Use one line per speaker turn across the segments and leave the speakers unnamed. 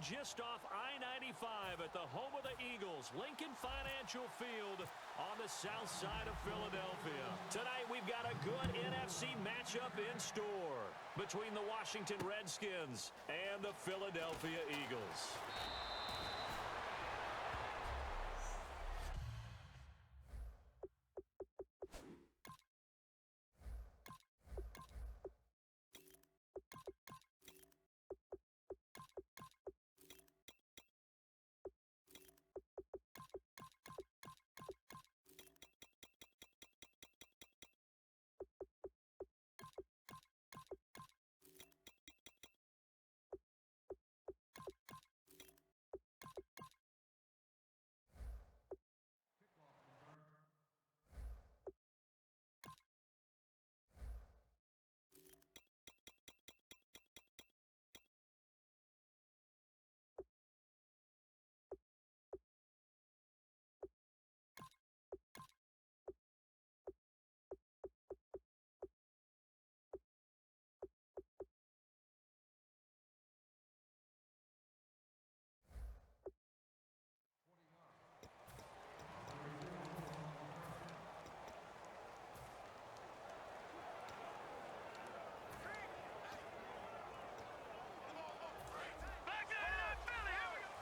just off I-95 at the home of the Eagles, Lincoln Financial Field on the south side of Philadelphia. Tonight, we've got a good NFC matchup in store between the Washington Redskins and the Philadelphia Eagles.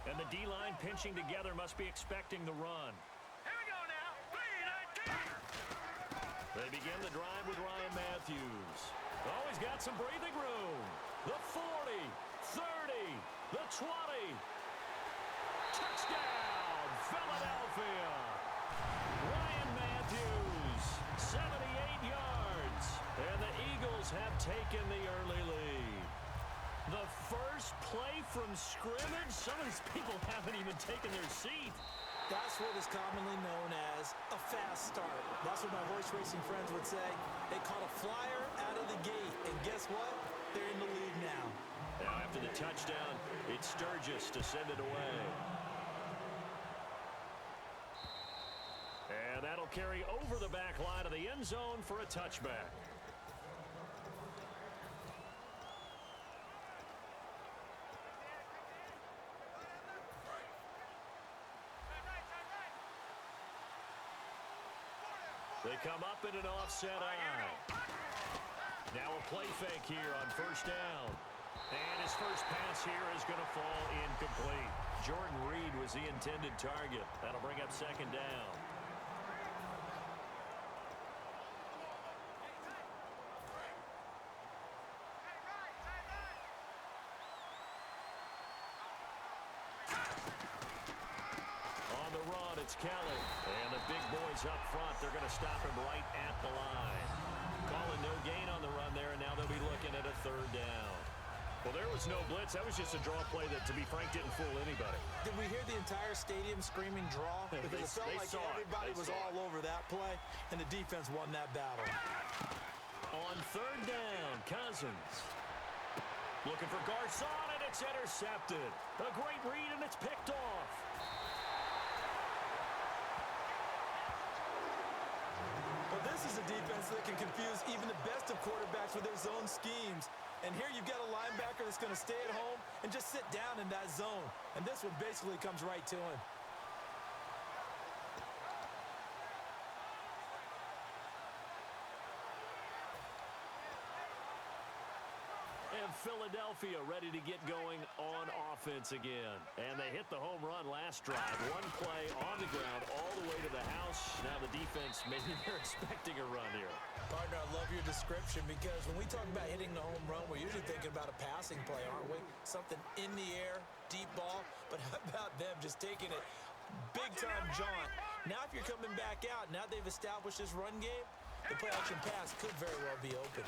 And the D-line pinching together must be expecting the run.
Here we go now. 3-19.
They begin the drive with Ryan Matthews. Oh, he's got some breathing room. The 40, 30, the 20. Touchdown, Philadelphia. Ryan Matthews, 78 yards. And the Eagles have taken the early lead. The first play from scrimmage, some of these people haven't even taken their seat.
That's what is commonly known as a fast start. That's what my horse racing friends would say. They caught a flyer out of the gate, and guess what? They're in the lead now.
Now after the touchdown, it's Sturgis to send it away. And that'll carry over the back line of the end zone for a touchback. They come up in an offset eye. Now a play fake here on first down. And his first pass here is going to fall incomplete. Jordan Reed was the intended target. That'll bring up second down. On the run, it's Kelly. And the big boys up front, they're going to stop him right at the line. Calling no gain on the run there, and now they'll be looking at a third down. Well, there was no blitz. That was just a draw play that, to be frank, didn't fool anybody.
Did we hear the entire stadium screaming draw? Because it felt like everybody was all over that play, and the defense won that battle.
On third down, Cousins. Looking for Garcon, and it's intercepted. A great read, and it's picked off.
Well, this is a defense that can confuse even the best of quarterbacks with their zone schemes. And here you've got a linebacker that's going to stay at home and just sit down in that zone. And this one basically comes right to him.
And Philadelphia ready to get going on offense again. And they hit the home run last drive. One play on the ground all the way to the house. Now the defense, maybe they're expecting a run here.
Partner, I love your description because when we talk about hitting the home run, we're usually thinking about a passing play, aren't we? Something in the air, deep ball. But how about them just taking it big-time jaunt? Now if you're coming back out, now they've established this run game, the play-action pass could very well be open.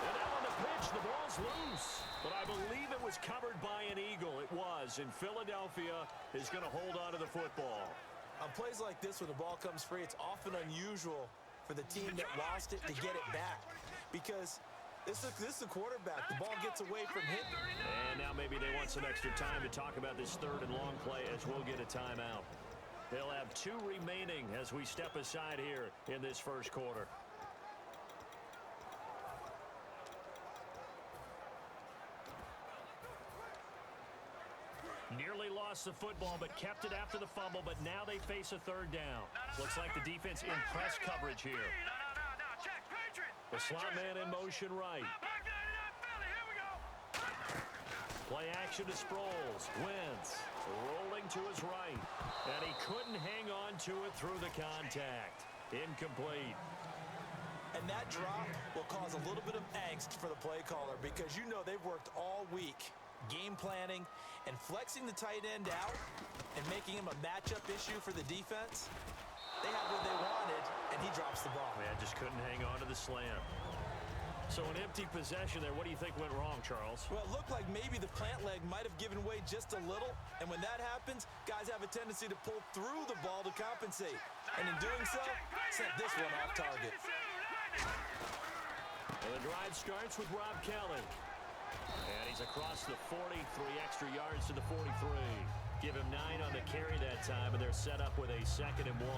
And now on the pitch, the ball's loose. But I believe it was covered by an Eagle. It was. And Philadelphia is going to hold on to the football.
On plays like this, when the ball comes free, it's often unusual for the team that lost it to get it back. Because this is a quarterback. The ball gets away from him.
And now maybe they want some extra time to talk about this third and long play as we'll get a timeout. They'll have 2 remaining as we step aside here in this first quarter. Nearly lost the football, but kept it after the fumble, but now they face a third down. Looks like the defense in press coverage here.
No. Check. Patriot.
The slot man in motion right.
Back 99 Philly. Here we go.
Play action to Sproles. Wentz rolling to his right. And he couldn't hang on to it through the contact. Incomplete.
And that drop will cause a little bit of angst for the play caller because you know they've worked all week game planning and flexing the tight end out and making him a matchup issue for the defense. They had what they wanted, and he drops the ball.
Man, just couldn't hang on to the slam. So an empty possession there. What do you think went wrong, Charles?
Well, it looked like maybe the plant leg might have given way just a little, and when that happens, guys have a tendency to pull through the ball to compensate. And in doing so, sent this one off target.
And the drive starts with Rob Kelly. And he's across the 40, 3 extra yards to the 43. Give him 9 on the carry that time, and they're set up with a 2nd and 1.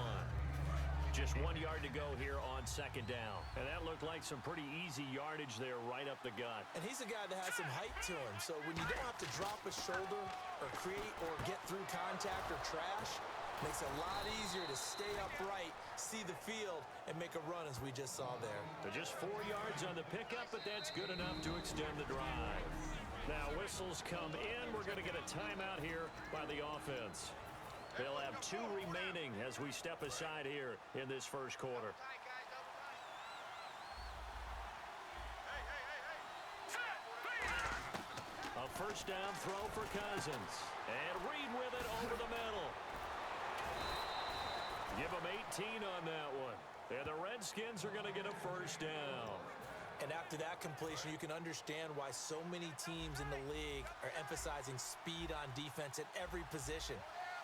Just 1 yard to go here on 2nd down. And that looked like some pretty easy yardage there right up the gut.
And he's a guy that has some height to him, so when you don't have to drop a shoulder or create or get through contact or trash, makes it a lot easier to stay upright, see the field, and make a run as we just saw there.
So just 4 yards on the pickup, but that's good enough to extend the drive. Now whistles come in. We're going to get a timeout here by the offense. They'll have 2 remaining as we step aside here in this first quarter. A first down throw for Cousins. And Reed with it over the middle. Give them 18 on that one. And the Redskins are going to get a first down.
And after that completion, you can understand why so many teams in the league are emphasizing speed on defense at every position.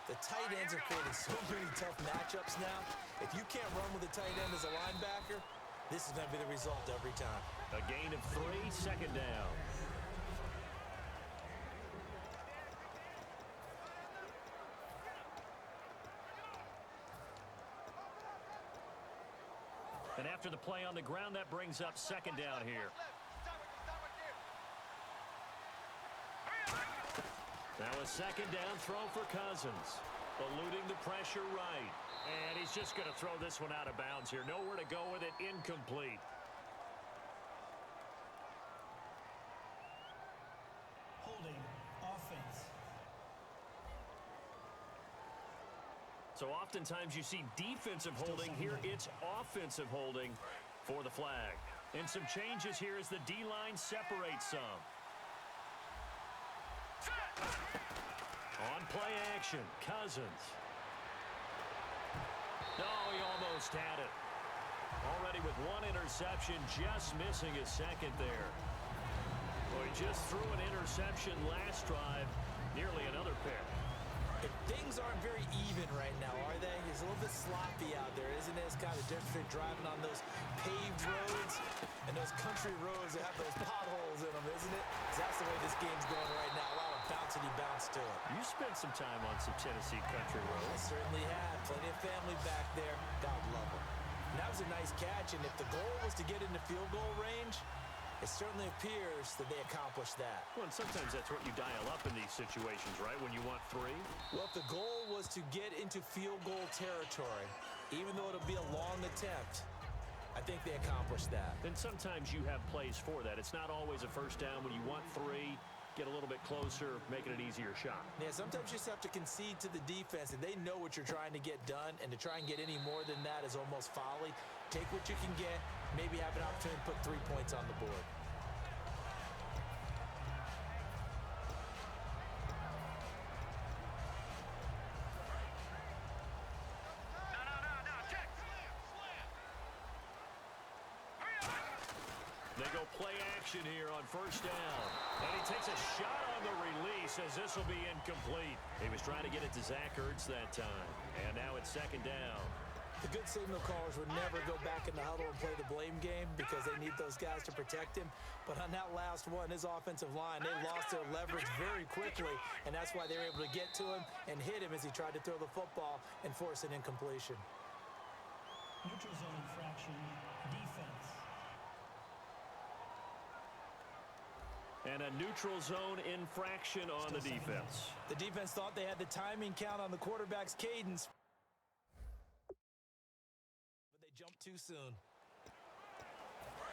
The tight ends are creating so many tough matchups now. If you can't run with a tight end as a linebacker, this is going to be the result every time.
A gain of 3, 2nd down. And after the play on the ground, that brings up 2nd down here. Now a 2nd down throw for Cousins. Eluding the pressure right. And he's just going to throw this one out of bounds here. Nowhere to go with it. Incomplete.
Holding offense.
So oftentimes you see defensive holding. Here it's offensive holding for the flag. And some changes here as the D-line separates some. On play action, Cousins. No, he almost had it. Already with 1 interception, just missing his 2nd there. Well, he just threw an interception last drive, nearly another pick.
Things aren't very even right now, are they? It's a little bit sloppy out there, isn't it? It's kind of different than driving on those paved roads and those country roads that have those potholes in them, isn't it? 'Cause that's the way this game's going right now. A lot of bouncy bounce to it.
You spent some time on some Tennessee country
I
roads.
certainly have. Plenty of family back there. God love them. And that was a nice catch, and if the goal was to get into field goal range, it certainly appears that they accomplished that.
Well, and sometimes that's what you dial up in these situations, right? When you want 3.
Well, if the goal was to get into field goal territory, even though it'll be a long attempt, I think they accomplished that.
And sometimes you have plays for that. It's not always a first down. When you want 3, get a little bit closer, making it easier shot.
Yeah, sometimes you just have to concede to the defense, and they know what you're trying to get done, and to try and get any more than that is almost folly. Take what you can get, maybe have an opportunity to put 3 points on the board.
No. Check.
They go play action here on first down. And he takes a shot on the release as this will be incomplete. He was trying to get it to Zach Ertz that time. And now it's 2nd down.
The good signal callers would never go back in the huddle and play the blame game because they need those guys to protect him. But on that last one, his offensive line, they lost their leverage very quickly, and that's why they were able to get to him and hit him as he tried to throw the football and force an incompletion.
Neutral zone infraction. Defense.
And a neutral zone infraction on the defense.
The defense thought they had the timing count on the quarterback's cadence, but they jumped too soon.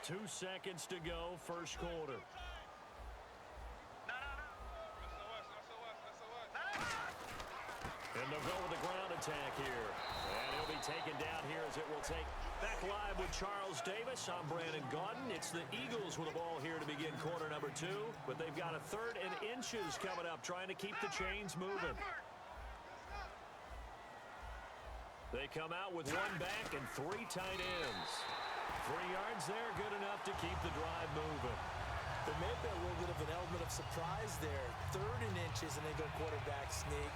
2 seconds to go, first quarter. And they'll go with the ground attack here. And he'll be taken down here as it will take. Back live with Charles Davis. I'm Brandon Gaudin. It's the Eagles with the ball here to begin quarter number 2. But they've got a 3rd and inches coming up, trying to keep the chains moving. They come out with 1 back and 3 tight ends. 3 yards there, good enough to keep the drive moving.
There may have been a little bit of an element of surprise there. 3rd and inches, and they go quarterback sneak.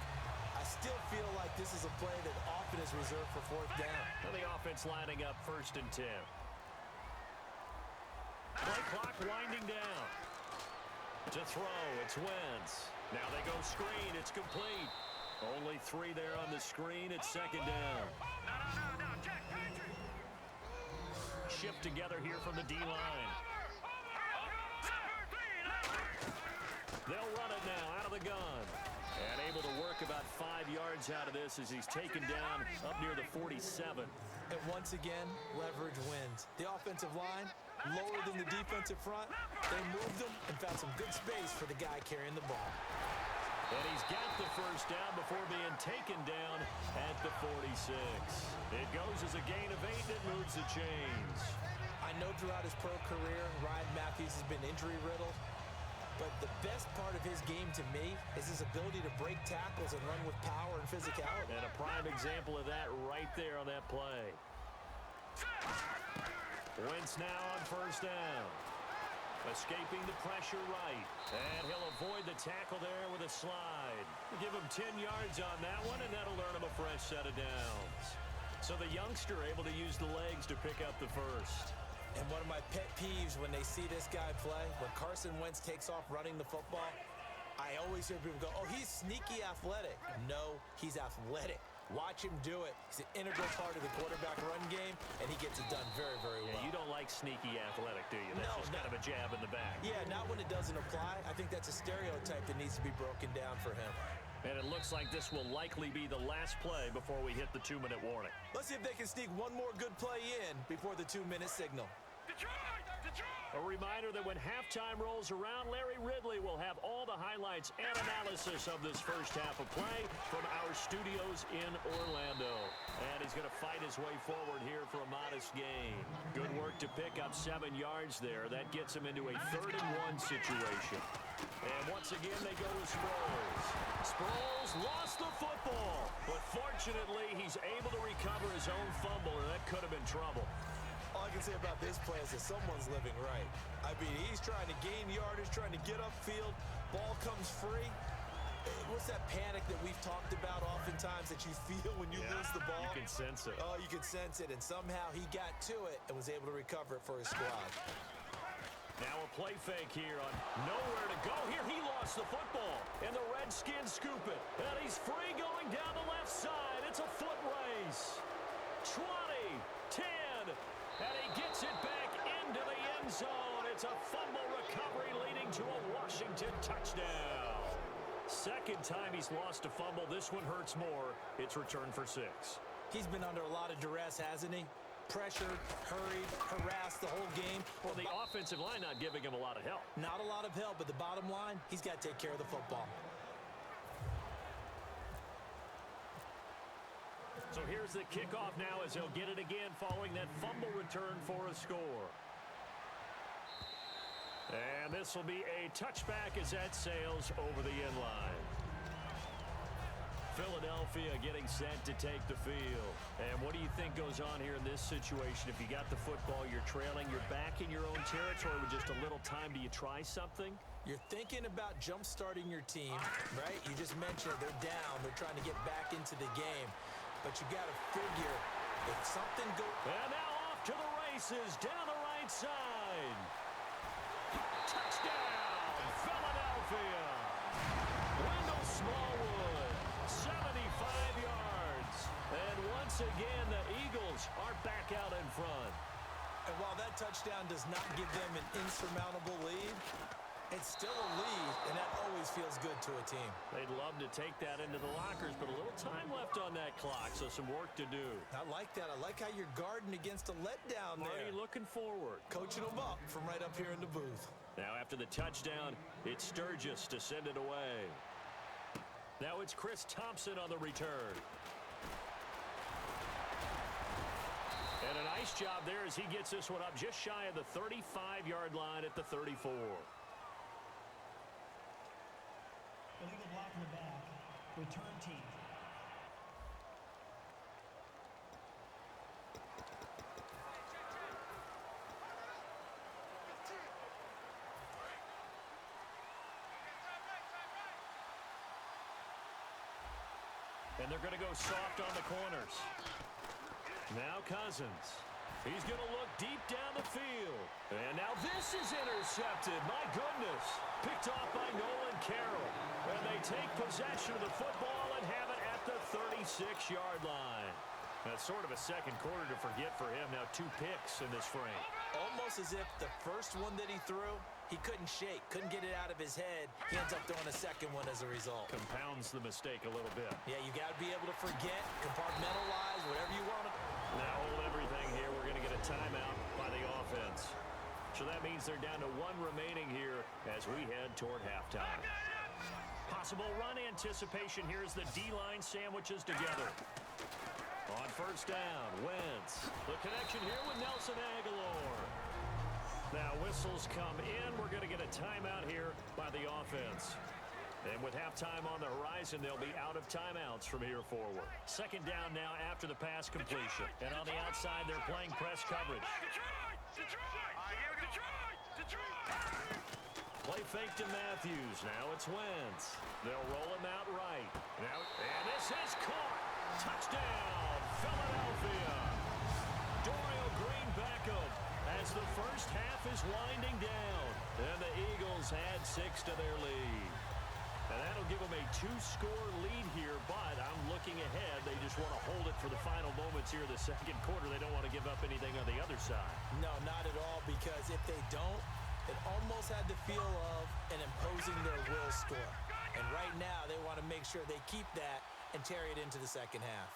I still feel like this is a play that often is reserved for 4th down.
And the offense lining up 1st and 10. Play clock winding down. To throw, it's Wentz. Now they go screen, it's complete. Only 3 there on the screen, it's 2nd down.
No, check, Patriot.
Shift together here from the D-line. They'll run it now out of the gun. And able to work about 5 yards out of this as he's taken down up near the 47.
And once again, leverage wins. The offensive line, lower than the defensive front. They moved them and found some good space for the guy carrying the ball.
And he's got the 1st down before being taken down at the 46. It goes as a gain of 8 and it moves the chains.
I know throughout his pro career, Ryan Matthews has been injury-riddled. But the best part of his game to me is his ability to break tackles and run with power and physicality.
And a prime example of that right there on that play. Wentz now on 1st down. Escaping the pressure right. And he'll avoid the tackle there with a slide. Give him 10 yards on that one, and that'll earn him a fresh set of downs. So the youngster able to use the legs to pick up the 1st.
And one of my pet peeves when they see this guy play, when Carson Wentz takes off running the football, I always hear people go, oh, he's sneaky athletic. No, he's athletic. Watch him do it. He's an integral part of the quarterback run game, and he gets it done very, very well.
You don't like sneaky athletic, do you? That's just kind of a jab in the back.
Yeah, not when it doesn't apply. I think that's a stereotype that needs to be broken down for him.
And it looks like this will likely be the last play before we hit the 2-minute warning.
Let's see if they can sneak one more good play in before the 2-minute signal.
Detroit!
A reminder that when halftime rolls around, Larry Ridley will have all the highlights and analysis of this first half of play from our studios in Orlando. And he's going to fight his way forward here for a modest gain. Good work to pick up 7 yards there. That gets him into a 3rd and 1 situation. And once again, they go to Sproles. Sproles lost the football, but fortunately, he's able to recover his own fumble, and that could have been trouble.
All I can say about this play is that someone's living right. I mean, he's trying to gain yardage, trying to get upfield. Ball comes free. What's that panic that we've talked about oftentimes that you feel when you lose the ball?
You can sense it.
Oh, you can sense it, and somehow he got to it and was able to recover it for his squad.
Now a play fake here on nowhere to go. Here he lost the football, and the Redskins scoop it. And he's free going down the left side. It's a foot race. 20, 10, and he gets it back into the end zone. It's a fumble recovery leading to a Washington touchdown. 2nd time he's lost a fumble. This one hurts more. It's returned for 6.
He's been under a lot of duress, hasn't he? Pressured, hurried, harassed the whole game.
Well, the offensive line not giving him a lot of help.
Not a lot of help, but the bottom line, he's got to take care of the football.
So here's the kickoff now as he'll get it again following that fumble return for a score. And this will be a touchback as that sails over the end line. Philadelphia getting set to take the field. And what do you think goes on here in this situation? If you got the football, you're trailing, you're back in your own territory with just a little time. Do you try something?
You're thinking about jump-starting your team, right? You just mentioned they're down. They're trying to get back into the game. But you got to figure if something goes...
And now off to the races down the right side. Touchdown, Philadelphia. Wendell Smallwood, 75 yards. And once again, the Eagles are back out in front.
And while that touchdown does not give them an insurmountable lead, It's still a lead, and that always feels good to a team.
They'd love to take that into the lockers, but a little time left on that clock, so some work to do.
I like that. I like how you're guarding against a letdown there.
Marty looking forward.
Coaching them up from right up here in the booth.
Now after the touchdown, it's Sturgis to send it away. Now it's Chris Thompson on the return. And a nice job there as he gets this one up just shy of the 35-yard line at the 34.
Illegal block in the back. Return team.
And they're going to go soft on the corners. Now Cousins. He's going to look deep down the field. And now this is intercepted. My goodness. Picked off by Nolan Carroll. And they take possession of the football and have it at the 36-yard line. That's sort of a second quarter to forget for him. Now 2 picks in this frame.
Almost as if the first one that he threw, he couldn't shake, couldn't get it out of his head. He ends up throwing a second one as a result.
Compounds the mistake a little bit.
Yeah, you got to be able to forget, compartmentalize, whatever you want to.
Now hold everything here. We're going to get a timeout by the offense. So that means they're down to 1 remaining here as we head toward halftime. Possible run anticipation here as the D-line sandwiches together. On first down, Wentz. The connection here with Nelson Aguilar. Now whistles come in. We're going to get a timeout here by the offense. And with halftime on the horizon, they'll be out of timeouts from here forward. Second down now after the pass completion. And on the outside, they're playing press coverage. Play fake to Matthews. Now it's Wentz. They'll roll him out right. Now, and this is caught. Touchdown, Philadelphia. Dorial Green Beckham as the first half is winding down. And the Eagles add 6 to their lead. And that'll give them a 2-score lead here, but I'm looking ahead. They just want to hold it for the final moments here of the second quarter. They don't want to give up anything on the other side.
No, not at all, because if they don't, it almost had the feel of an imposing their will score. And right now, they want to make sure they keep that and carry it into the second half.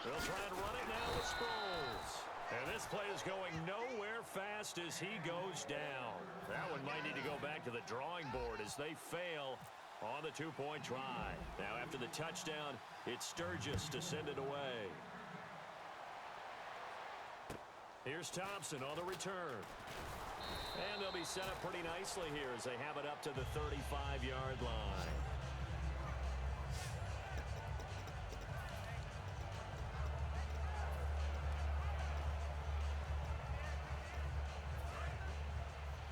They'll try and run it now with Sproles. And this play is going nowhere fast as he goes down. That one might need to go back to the drawing board as they fail on the 2-point try. Now after the touchdown, it's Sturgis to send it away. Here's Thompson on the return. And they'll be set up pretty nicely here as they have it up to the 35-yard line.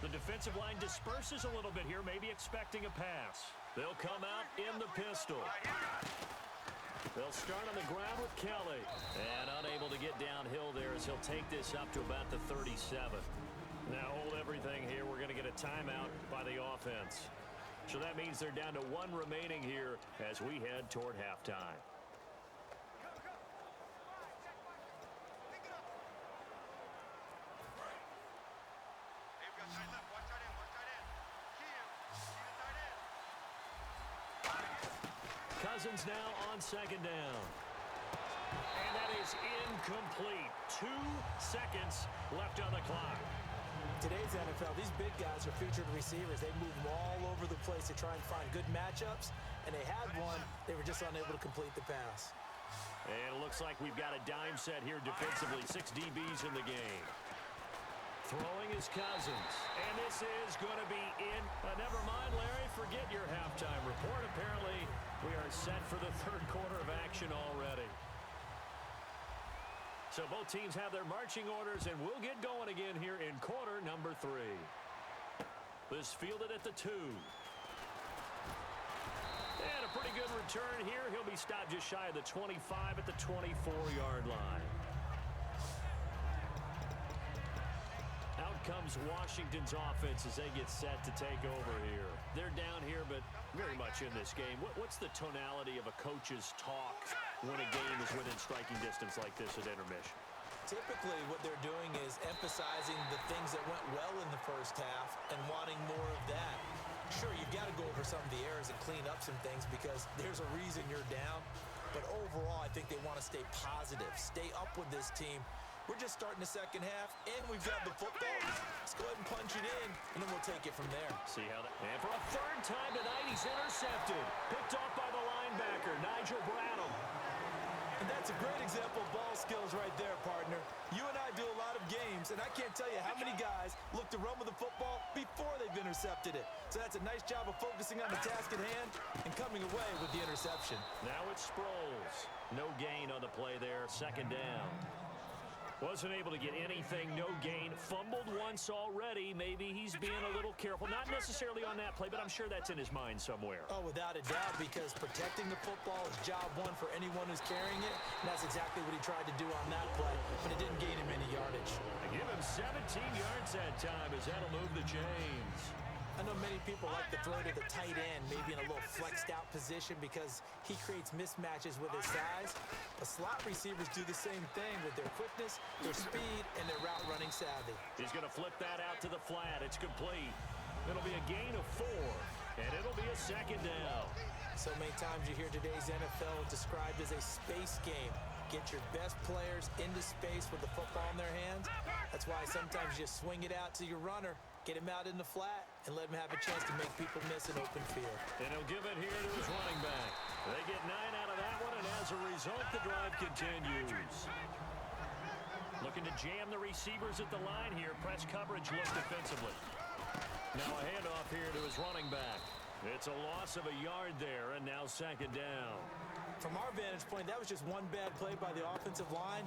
The defensive line disperses a little bit here, maybe expecting a pass. They'll come out in the pistol. They'll start on the ground with Kelly. And unable to get downhill there as he'll take this up to about the 37. Now hold everything here. We're going to get a timeout by the offense. So that means they're down to 1 remaining here as we head toward halftime. Cousins now on second down. And that is incomplete. 2 seconds left on the clock.
Today's NFL, these big guys are featured receivers. They move them all over the place to try and find good matchups. And they had one. They were just unable to complete the pass.
And it looks like we've got a dime set here defensively. 6 DBs in the game. Throwing is Cousins. And this is going to be in. Never mind, Larry. Forget your halftime report. Apparently, we are set for the third quarter of action already. So both teams have their marching orders, and we'll get going again here in quarter number 3. This fielded at the 2. And a pretty good return here. He'll be stopped just shy of the 25 at the 24-yard line. Out comes Washington's offense as they get set to take over here. They're down here, but very much in this game. What's the tonality of a coach's talk when a game is within striking distance like this at intermission?
Typically, what they're doing is emphasizing the things that went well in the first half and wanting more of that. Sure, you've got to go over some of the errors and clean up some things because there's a reason you're down. But overall, I think they want to stay positive, stay up with this team. We're just starting the second half, and we've got the football. Let's go ahead and punch it in, and then we'll take it from there.
See how that... And for a third time tonight, he's intercepted. Picked off by the linebacker, Nigel Bradham.
And that's a great example of ball skills right there, partner. You and I do a lot of games, and I can't tell you how many guys look to run with the football before they've intercepted it. So that's a nice job of focusing on the task at hand and coming away with the interception.
Now it's Sproles. No gain on the play there, second down. Wasn't able to get anything, no gain. Fumbled once already. Maybe he's being a little careful. Not necessarily on that play, but I'm sure that's in his mind somewhere.
Oh, without a doubt, because protecting the football is job one for anyone who's carrying it. And that's exactly what he tried to do on that play, but it didn't gain him any yardage.
They give him 17 yards that time as that'll move the chains.
I know many people like to throw to the tight end, maybe in a little flexed out position because he creates mismatches with his size. But slot receivers do the same thing with their quickness, their speed, and their route running savvy.
He's going to flip that out to the flat. It's complete. It'll be a gain of 4, and it'll be a second down.
So many times you hear today's NFL described as a space game. Get your best players into space with the football in their hands. That's why sometimes you just swing it out to your runner, get him out in the flat, and let him have a chance to make people miss an open field.
And he'll give it here to his running back. They get 9 out of that one, and as a result, the drive continues. Looking to jam the receivers at the line here. Press coverage looks defensively. Now a handoff here to his running back. It's a loss of a yard there, and now second down.
From our vantage point, that was just one bad play by the offensive line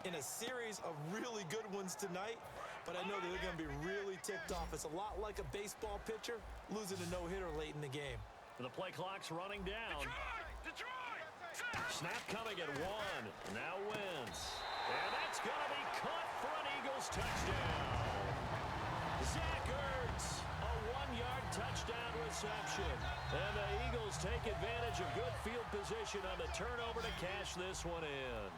in a series of really good ones tonight. But I know that they're going to be really ticked off. It's a lot like a baseball pitcher losing a no-hitter late in the game.
The play clock's running down. Snap coming at 1. Now Wentz. And that's going to be caught for an Eagles touchdown. Zach Ertz, a 1-yard touchdown reception. And the Eagles take advantage of good field position on the turnover to cash this one in.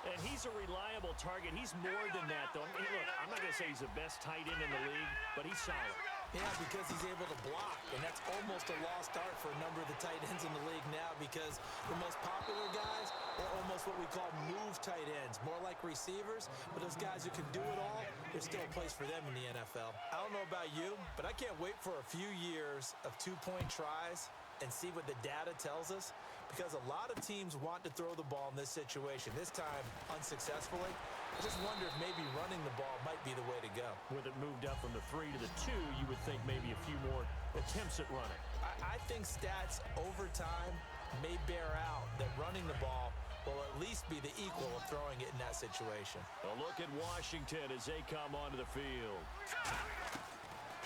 And he's a reliable target. He's more than that, though. I mean, look, I'm not going to say he's the best tight end in the league, but he's solid.
Yeah, because he's able to block, and that's almost a lost art for a number of the tight ends in the league now because the most popular guys are almost what we call move tight ends, more like receivers, but those guys who can do it all, there's still a place for them in the NFL. I don't know about you, but I can't wait for a few years of two-point tries and see what the data tells us because a lot of teams want to throw the ball in this situation, this time unsuccessfully. I just wonder if maybe running the ball might be the way to go.
With it moved up from the 3 to the 2, you would think maybe a few more attempts at running.
I think stats over time may bear out that running the ball will at least be the equal of throwing it in that situation.
A look at Washington as they come onto the field.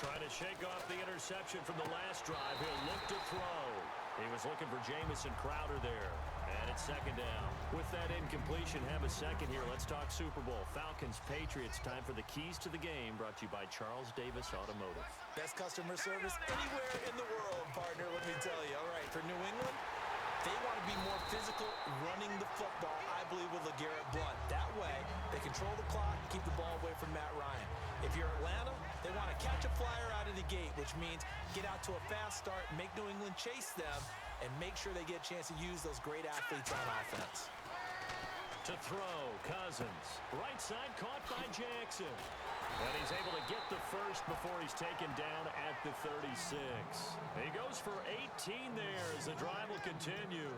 Trying to shake off the interception from the last drive. He'll look to throw. He was looking for Jamison Crowder there. And it's second down. With that incompletion, have a second here. Let's talk Super Bowl. Falcons-Patriots. Time for the keys to the game. Brought to you by Charles Davis Automotive.
Best customer service anywhere in the world, partner, let me tell you. All right, for New England, they want to be more physical running the football, I believe, with LeGarrette Blount. That way, they control the clock, keep the ball away from Matt Ryan. If you're Atlanta, they want to catch a flyer out of the gate, which means get out to a fast start, make New England chase them, and make sure they get a chance to use those great athletes on offense.
To throw, Cousins. Right side caught by Jackson. And he's able to get the first before he's taken down at the 36. He goes for 18 there as the drive will continue.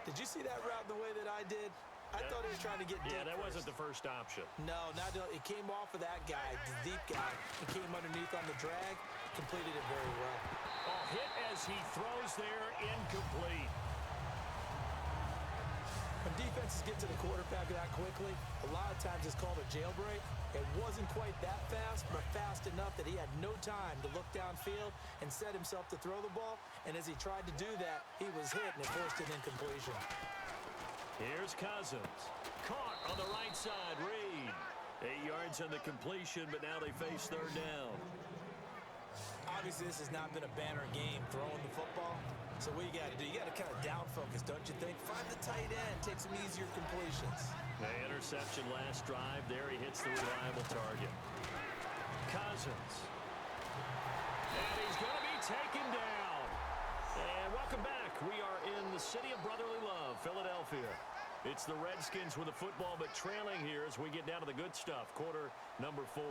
Did you see that route the way that I did? I thought he was trying to get deep.
Yeah, that
first.
wasn't the first option.
No, it came off of that guy, the deep guy. It came underneath on the drag, completed it very well.
Oh, hit as he throws there, incomplete.
When defenses get to the quarterback that quickly, a lot of times it's called a jailbreak. It wasn't quite that fast, but fast enough that he had no time to look downfield and set himself to throw the ball. And as he tried to do that, he was hit and it forced an incompletion.
Here's Cousins. Caught on the right side, Reed. 8 yards on the completion, but now they face third down.
Obviously, this has not been a banner game throwing the football, So what you got to do, you got to kind of down focus, don't you think? Find the tight end, take some easier completions.
The interception last drive. There he hits the reliable target. Cousins. And he's going to be taken down. And welcome back. We are in the city of brotherly love, Philadelphia. It's the Redskins with the football, but trailing here as we get down to the good stuff. Quarter number 4.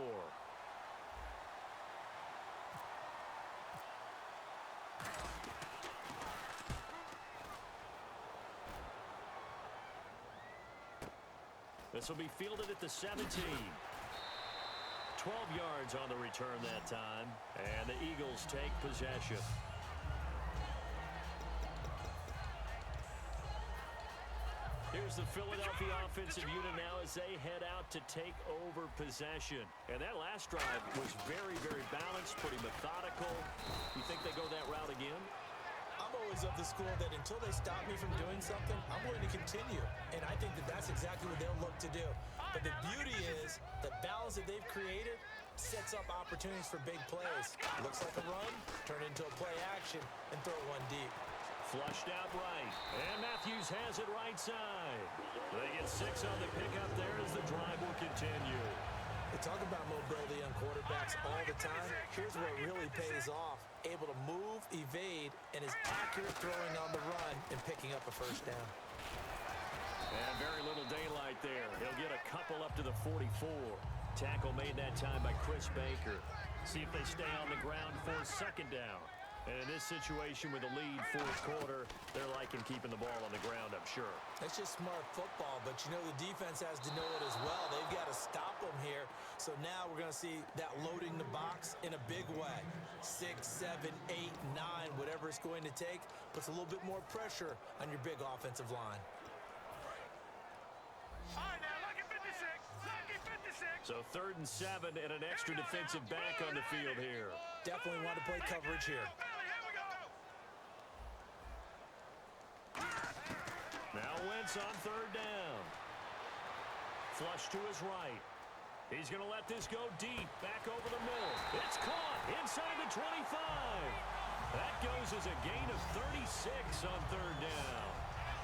This will be fielded at the 17. 12 yards on the return that time. And the Eagles take possession. Here's the Philadelphia offensive unit now as they head out to take over possession. And that last drive was very, very balanced, pretty methodical. You think they go that route again?
I'm always of the school that until they stop me from doing something, I'm going to continue. And I think that that's exactly what they'll look to do. But the beauty is the balance that they've created sets up opportunities for big plays. Looks like a run, turn into a play action, and throw one deep.
Flushed out right. And Matthews has it right side. They get 6 on the pickup there as the drive will continue.
They talk about mobility on quarterbacks all the time. Here's where it really pays off. Able to move, evade, and is accurate throwing on the run and picking up a first down.
And very little daylight there. He'll get a couple up to the 44. Tackle made that time by Chris Baker. See if they stay on the ground for second down. And in this situation with the lead fourth quarter, they're liking keeping the ball on the ground, I'm sure.
That's just smart football, but you know the defense has to know it as well. They've got to stop them here. So now we're going to see that loading the box in a big way. 6, 7, 8, 9, whatever it's going to take, puts a little bit more pressure on your big offensive line.
All right, now, look at 56. Look at 56.
So 3rd and 7 and an extra defensive back on the field here.
Definitely want to play coverage here.
Now Wentz on 3rd down. Flush to his right. He's going to let this go deep, back over the middle. It's caught inside the 25. That goes as a gain of 36 on 3rd down.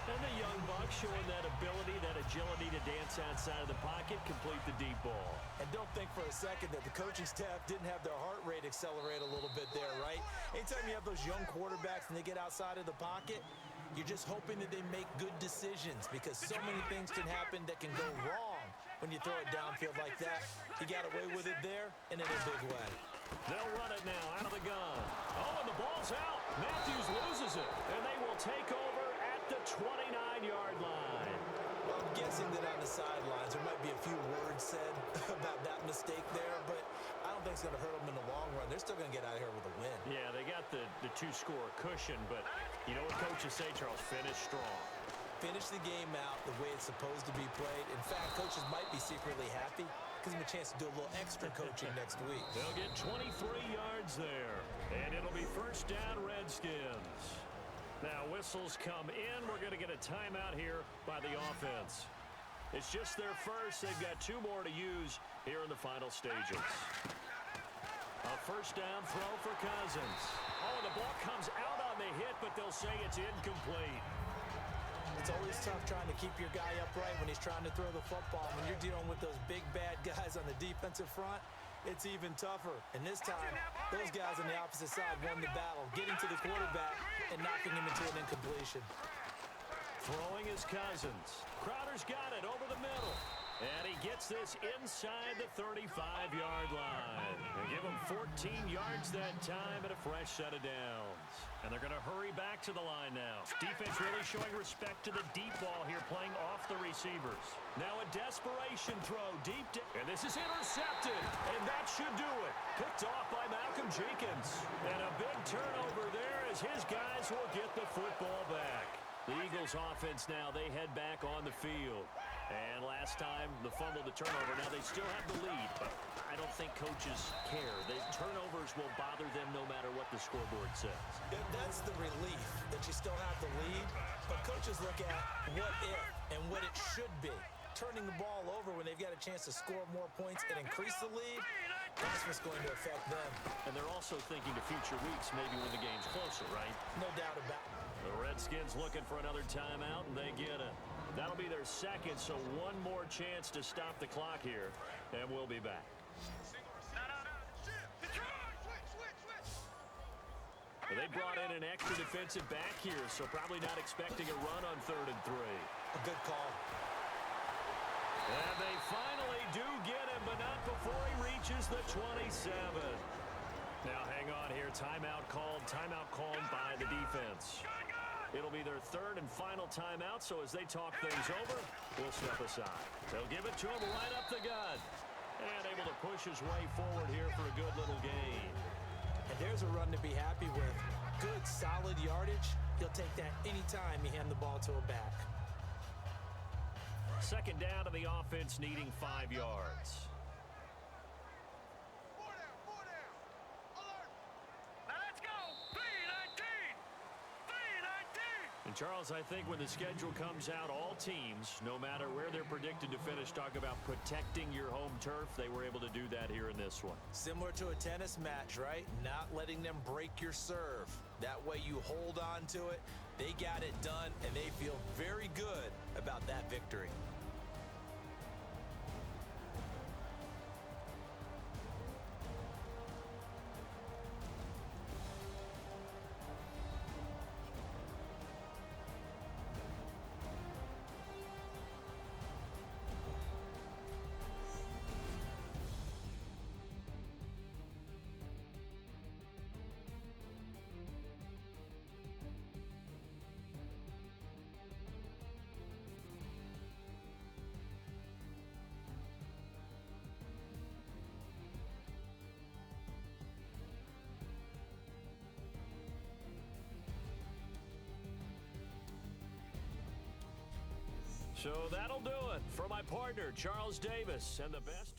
And the young buck showing that ability, that agility to dance outside of the pocket, complete the deep ball.
And don't think for a second that the coaching staff didn't have their heart rate accelerate a little bit there, right? Anytime you have those young quarterbacks and they get outside of the pocket, you're just hoping that they make good decisions because so many things can happen that can go wrong when you throw it downfield like that. He got away with it there and in a big way.
They'll run it now out of the gun. Oh, and the ball's out. Matthews loses it, and they will take over at the 29-yard line.
Well, I'm guessing that on the sidelines there might be a few words said about that mistake there, but I don't think it's going to hurt them in the long run. They're still going to get out of here with a win.
Yeah, they got the 2-score cushion, but you know what coaches say, Charles? Finish strong.
Finish the game out the way it's supposed to be played. In fact, coaches might be secretly happy. Gives them a chance to do a little extra coaching next week.
They'll get 23 yards there, and it'll be first down Redskins. Now, whistles come in. We're going to get a timeout here by the offense. It's just their first. They've got 2 more to use here in the final stages. A first down throw for Cousins. Oh, and the ball comes out on the hit, but they'll say it's incomplete.
It's always tough trying to keep your guy upright when he's trying to throw the football. When you're dealing with those big, bad guys on the defensive front, it's even tougher. And this time, those guys on the opposite side won the battle, getting to the quarterback and knocking him into an incompletion.
Throwing is Cousins. Crowder's got it over the middle. And he gets this inside the 35-yard line. They give him 14 yards that time and a fresh set of downs. And they're going to hurry back to the line now. Defense really showing respect to the deep ball here, playing off the receivers. Now a desperation throw deep. And this is intercepted. And that should do it. Picked off by Malcolm Jenkins. And a big turnover there as his guys will get the football back. The Eagles offense now, they head back on the field. And last time, the fumble, the turnover. Now they still have the lead, but I don't think coaches care. The turnovers will bother them no matter what the scoreboard says.
That's the relief, that you still have the lead. But coaches look at what if and what it should be. Turning the ball over when they've got a chance to score more points and increase the lead, that's what's going to affect them.
And they're also thinking to future weeks, maybe when the game's closer, right?
No doubt about it.
Redskins looking for another timeout, and they get it. That'll be their second, so one more chance to stop the clock here, and we'll be back. They brought in an extra defensive back here, so probably not expecting a run on 3rd and 3.
A good call.
And they finally do get him, but not before he reaches the 27. Now hang on here. Timeout called by the defense. It'll be their 3rd and final timeout, so as they talk things over, we'll step aside. They'll give it to him right up the gut. And able to push his way forward here for a good little gain.
And there's a run to be happy with. Good, solid yardage. He'll take that anytime you hand the ball to a back.
Second down to the offense, needing 5 yards.
Now let's go. 3-19.
And Charles, I think when the schedule comes out, all teams, no matter where they're predicted to finish, talk about protecting your home turf. They were able to do that here in this one.
Similar to a tennis match, right? Not letting them break your serve. That way you hold on to it. They got it done, and they feel very good about that victory.
So that'll do it for my partner, Charles Davis, and the best.